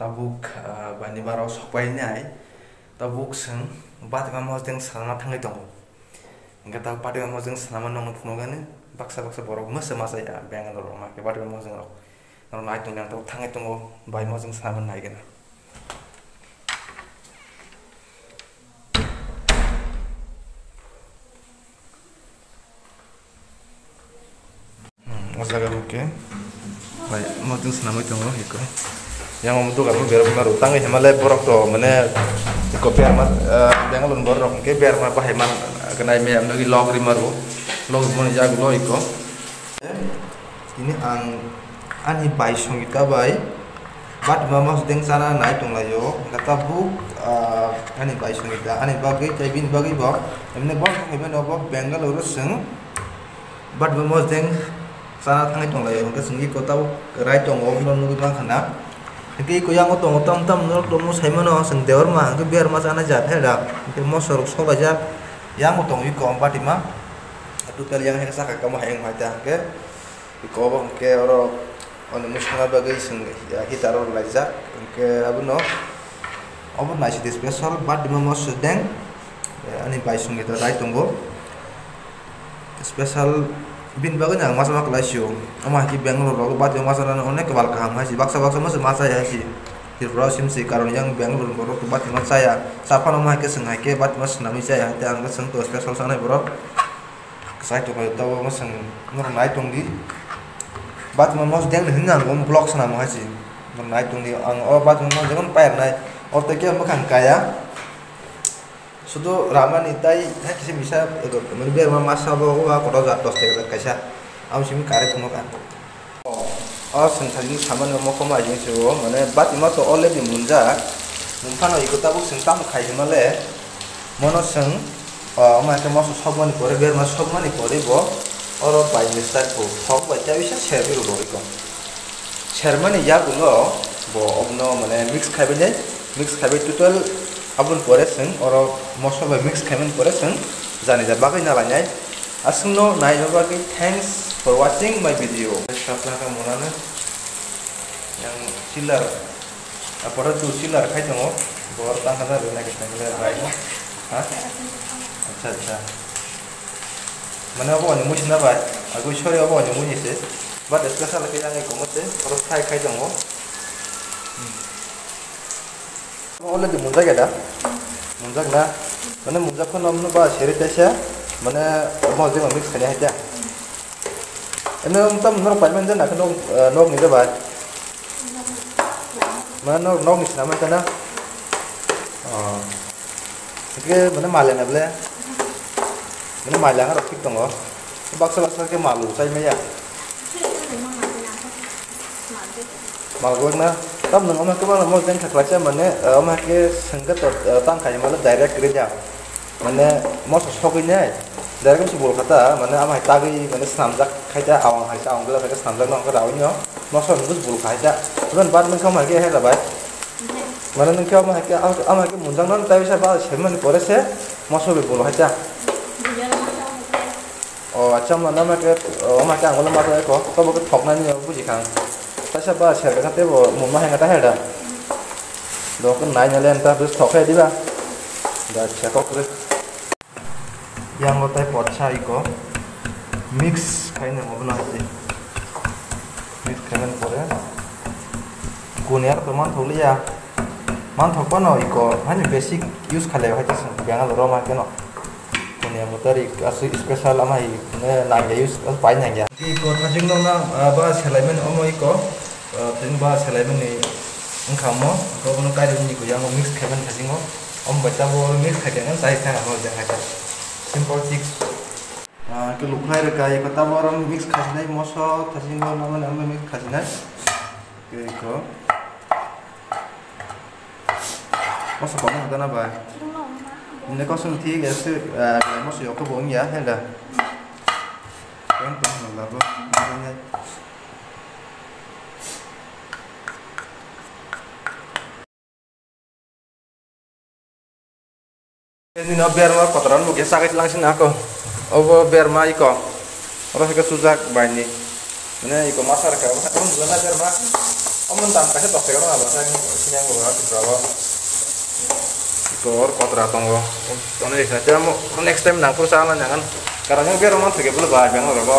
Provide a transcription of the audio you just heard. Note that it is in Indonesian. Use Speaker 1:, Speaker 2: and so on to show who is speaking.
Speaker 1: tabuk bani baro sopai nyai tabuk seng bat ma mos deng sana thangai tongo ingka ta pade ma mos deng sana man nong phuno gane baksa borok masa masa ya Bangalore ma ke pade ma mos deng rok nong nai tong yang thangai tongo bai mos deng sana man nai gana masaga buke bai mos deng sana mai tongo iko yang untuk kamu biar baru tangi Himalaya borok to mana ko biar mat Bangalore borok ke biar ma pahe man kenai me lagi log rimaru log mon jag lo iko ini ani bai songi ka bai bat mama sedeng sana nai tong layo kata bu ani bai songi ta ani bagi bin bagi bo emne bo heben obo Bangalore seng bat mama sedeng sana tangi tong layo ke sengi ko tau rai tong om non nu bang khana cái cô yang có tông tâm nó mua thấy mà nó sừng đéo mà cái biar mà sana jat hay là cái món sờ sọc là jat yang có tông có empat lima itu kali yang hesa kakak mah yang mata ke ko bang ke oro on musnga bagai sing ya kita ro lajak ke abu no abu nasi di special bad lima mos sedeng ani bai sung itu rai tunggu special bin bagai nang masa kelasio amah ki Bangalore ro bat yang masa ran onek kebal kaham hasi baksa masa ya si di rosim si karon yang Bangalore ro bat mas saya sapa nama ke sengai ke bat mas nami saya te ang seng to special sana bro saya to ko taw mas seng nur nai tong di bat mas deng hinang gom blok sana ma hasi nur nai tong di ang bat mas jangan pair nai te ke makan kaya sudah raman itai ya kisi bisa biar mama sabo wa ko da tos te kaisa am simi kare kuno kan senthali saman mo ko ma jing so mane bat ima to already munja munphano ikota bu sentam khai himale mono seng ama ke mo sobmani pore biar ma sobmani pore bo oro bai mistar ko thok ba cha bisa share ro bo iko shermani ya gulo bo obno mane mix khabe total abun pore seng oro moso ba mix khamen pore seng jani ja bagai na lanyai asungno nai bagi thanks for watching my video sapna ka monana yang silar apara tu silar khai tongo bor ta kana rena ke tangla rai ha acha mana bo ni musna ba agu shore bo ni munise but special ke yang komote oro khai tongo oleh di munjak ya dah munjak na mana munjak kan namno ba seri tasya mana mau je mix khani haja ene tam nor paiman jana kan nog ni ba mana nog ni sama kana ke mana male na ble mana male ngar tik tongo baksa ke malu sai me ya malu na तब नंग अमा केवल मो जन खकलाचा माने अमा के संगत तांग खाय माने डायरेक्ट रेजा माने मो सखिने डायरेक्ट बोल खाता माने अमा तागि माने सामजा खायदा आवं हायसा आवं गला के सामजा नंग का रावन्यो मो सन बुस बोल खायदा तुरन बाद में खमा के है रबाय माने नंग के अमा के मुंजंग नन ताइसा बा सेमन परे से मो सबे बोल हायदा ओ अच्छा माने अमा के अंगल मा को तब के ठोकना नि बुझि खां Tasya ba share ka te bo mun ma hanga ta heda do kan nai nyalen ta dus thok he diba da chakok re yang lotai potcha iko mix kaine mobna hati mix kainen pore kunyar peman tholiya man thokpa no iko hani basic use khale hati Bangalore ma keno kunyar motari asu special amai ne na use pai nang ya iko thajing no na ba selaimen omo iko thing ba selaimen ni ngkhamo ko no kai ni ko yang mix khaben thajingo baca bo mix khagen sai sa ho ja ha simple chicks ke lukhai re kai kata boram mix khajnai moso thajingo na man am mix khajnai ke ko moso ko na dana ba ne ko sun thi ge se moso yo ko bo ya henda kan ko na ba ini no biar ma kotoran bu gesa kait langsung aku obo biar ma iko ora ke sujak bani mana iko masar ka rum guna biar ma Mentang kasih tok sekarang apa saya sini yang gue berapa skor kuadratong lo ini saja mau next time nang perusahaan jangan karena biar roman 30 bah biang lo